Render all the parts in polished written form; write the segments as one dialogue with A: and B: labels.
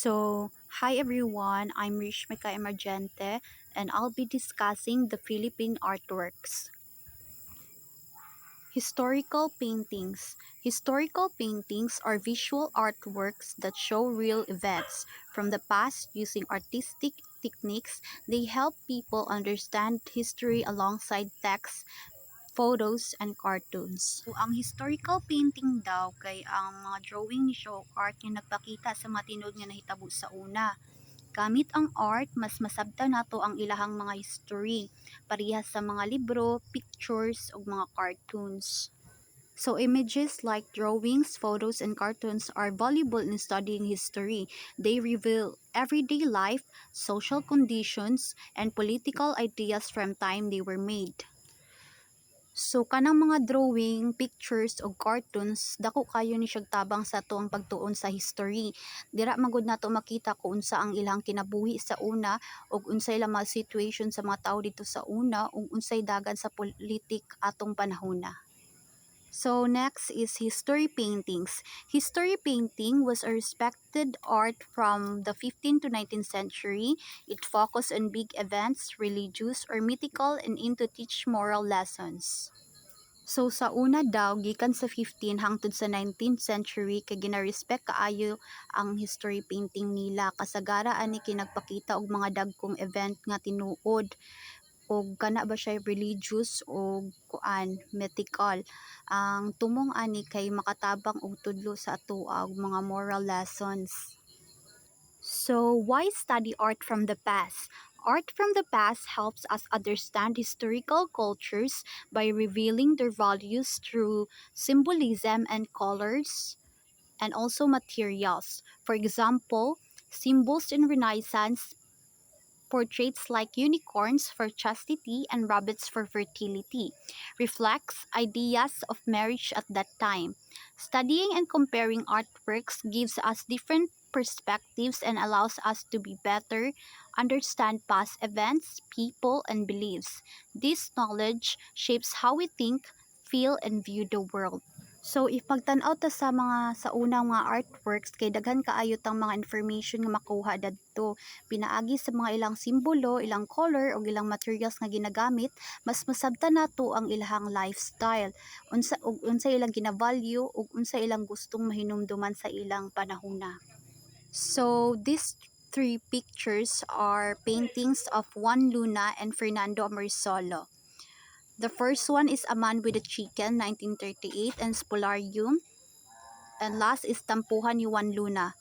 A: Hi everyone, I'm Rishmika Emergente and I'll be discussing the Philippine artworks. Historical paintings. Historical paintings are visual artworks that show real events from the past using artistic techniques. They help people understand history alongside text, photos, and cartoons. Ang historical painting daw kay ang mga drawing ni show art nga nagpakita sa matinod nga nahitabo sa una. Gamit ang art, mas masabtan nato ang ilahang mga history, parehas sa mga libro, pictures, ug mga cartoons. So images like drawings, photos, and cartoons are valuable in studying history. They reveal everyday life, social conditions, and political ideas from time they were made. So kanang mga drawing, pictures o cartoons dako kayo ni siyang tabang sa tuang pagtuon sa history. Dira magud nato makita kung unsa ang ilang kinabuhi sa una ug unsay lang mga situation sa mga tawo dito sa una ug unsay dagan sa politik atong panahona. So next is history paintings. History painting was a respected art from the 15th to 19th century. It focused on big events, religious or mythical, and into teach moral lessons. So sa una daw gikan sa 15 hangtod sa 19th century kay ginarespect kaayo ang history painting nila, kasagara ani kinagpakita og mga dagkong event nga tinuod og kana ba siya religious o kuan mythical. Ang tumong ani kay makatabang og tudlo sa atoa og mga moral lessons. So, why study art from the past? Art from the past helps us understand historical cultures by revealing their values through symbolism and colors and also materials. For example, symbols in Renaissance portraits like unicorns for chastity and rabbits for fertility, reflects ideas of marriage at that time. Studying and comparing artworks gives us different perspectives and allows us to be better understand past events, people, and beliefs. This knowledge shapes how we think, feel, and view the world. So if pagtan-aw ta sa mga sa unang mga artworks kay daghan kaayo tang mga information nga makuha dadto, pinaagi sa mga ilang simbolo, ilang color o ilang materials nga ginagamit, mas masabtan nato ang ilahang lifestyle, unsa ilang gina-value ug unsa ilang gustong mahinumduman sa ilang panahona. So these three pictures are paintings of Juan Luna and Fernando Marisolo. The first one is A Man with a Chicken, 1938, and Spolarium. And last is Tampuhan ni Juan Luna.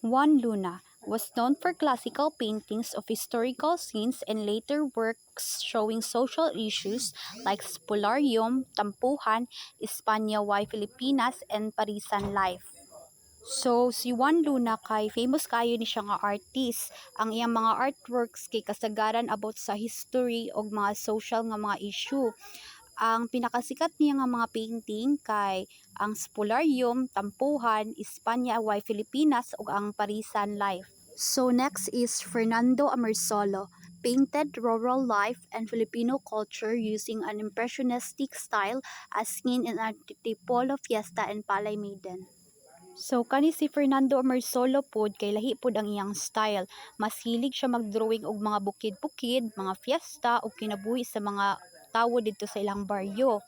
A: Juan Luna was known for classical paintings of historical scenes and later works showing social issues like Spolarium, Tampuhan, España y Filipinas, and Parisan Life. So, si Juan Luna kay famous kayo ni siya nga artist. Ang iyang mga artworks kay kasagaran about sa history o mga social nga mga issue. Ang pinakasikat niya nga mga painting kay ang Spolarium, Tampuhan, España y Filipinas ug ang Parisan Life. So next is Fernando Amorsolo, painted rural life and Filipino culture using an impressionistic style as seen in Antipolo Fiesta and Palay Maiden. So kani si Fernando Amorsolo pod kay lahi pod ang iyang style. Mas hilig siya magdrawing og mga bukid-bukid, mga fiesta ug kinabuhi sa mga tawo dito sa ilang baryo.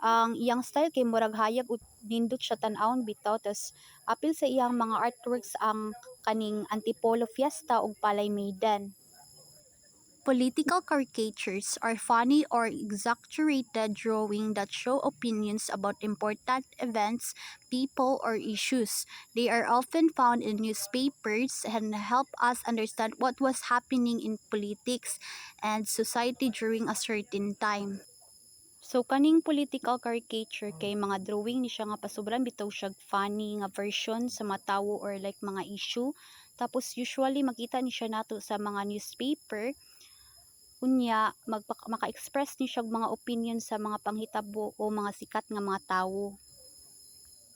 A: Ang iyang style kay murag hayag ug nindot siya tan-awon bitaw, tas apil sa iyang mga artworks ang kaning Antipolo Fiesta ug Palay Maiden. Political caricatures are funny or exaggerated drawing that show opinions about important events, people, or issues. They are often found in newspapers and help us understand what was happening in politics and society during a certain time. So kaning political caricature kay mga drawing ni siya nga pasubran bitaw siya funny nga version sa mga tawo or like mga issue. Tapos usually makita ni siya nato sa mga newspaper. Unya maka-express ni siya mga opinion sa mga panghitabo o mga sikat nga mga tawo.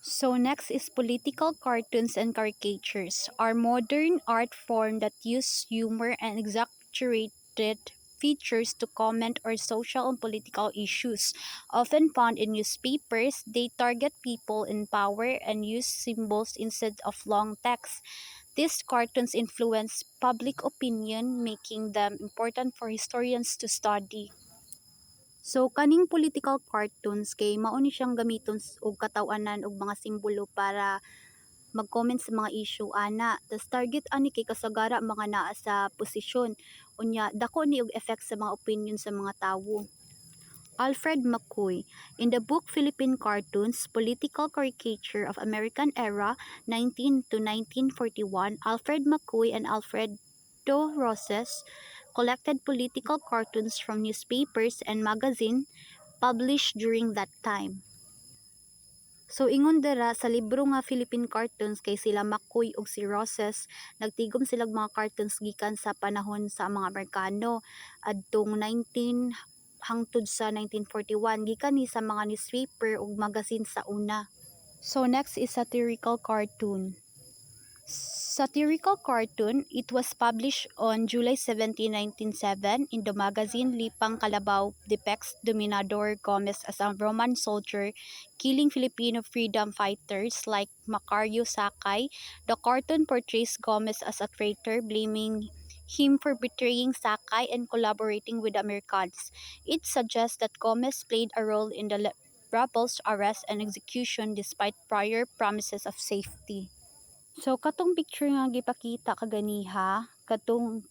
A: So next is political cartoons and caricatures, are modern art form that use humor and exaggerated features to comment on social and political issues. Often found in newspapers, they target people in power and use symbols instead of long text. These cartoons influence public opinion, making them important for historians to study. So kaning political cartoons kay mao ni siyang gamiton og kataw-anan og mga simbolo para mag-comment sa mga issue ana. Tas target ani kay kasagara mga naa sa posisyon. Unya dako ni og effect sa mga opinion sa mga tawo. Alfred McCoy. In the book Philippine Cartoons, Political Caricature of American Era, 19 to 1941, Alfred McCoy and Alfredo Roses collected political cartoons from newspapers and magazines published during that time. So ingon dira sa libro nga Philippine Cartoons kay sila McCoy ug si Roses nagtigom silang mga cartoons gikan sa panahon sa mga Amerikano adtong 19 hangtod sa 1941 gikan ni sa mga newspaper ug magazine sa una. So next is satirical cartoon. Satirical cartoon, it was published on July 17, 1907 in the magazine Lipang Kalabaw depicts Dominador Gomez as a Roman soldier killing Filipino freedom fighters like Macario Sakay. The cartoon portrays Gomez as a traitor, blaming him for betraying Sakay and collaborating with the Americans. It suggests that Gomez played a role in the rebels' arrest and execution despite prior promises of safety. So katong picture nga gipakita kaganiha, katong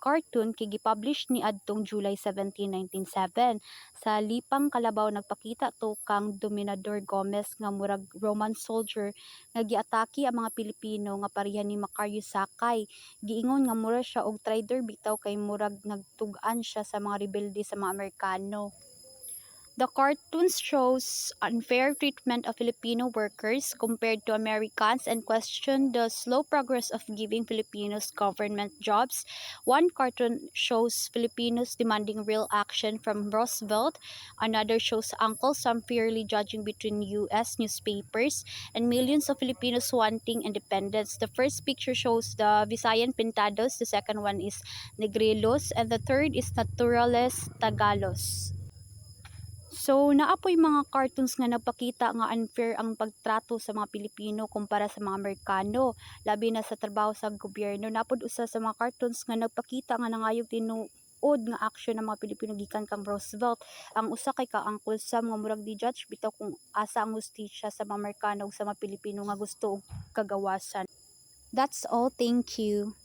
A: cartoon kay gipublish ni adtong July 17, 1907. Sa Lipang Kalabaw nagpakita to kang Dominador Gomez nga murag Roman soldier nga giatake ang mga Pilipino nga pareha ni Macario Sakay. Giingon nga mura siya og traitor bitaw kay murag nagtug-an siya sa mga rebelde sa mga Amerikano. The cartoons shows unfair treatment of Filipino workers compared to Americans and question the slow progress of giving Filipinos government jobs. One cartoon shows Filipinos demanding real action from Roosevelt. Another shows Uncle Sam fairly judging between U.S. newspapers and millions of Filipinos wanting independence. The first picture shows the Visayan Pintados, the second one is Negrilos, and the third is Naturales Tagalos. So, naapoy mga cartoons nga nagpakita nga unfair ang pagtrato sa mga Pilipino kumpara sa mga Amerikano, labi na sa trabaho sa gobyerno. Napod usa sa mga cartoons nga nagpakita nga nangayog tinuod nga aksyon ng mga Pilipino gikan kang Roosevelt. Ang usa kay ka Uncle Sam nga murag di judge bitaw kung asa ang hustisya sa mga Amerikano ug sa mga Pilipino nga gusto og kagawasan. That's all. Thank you.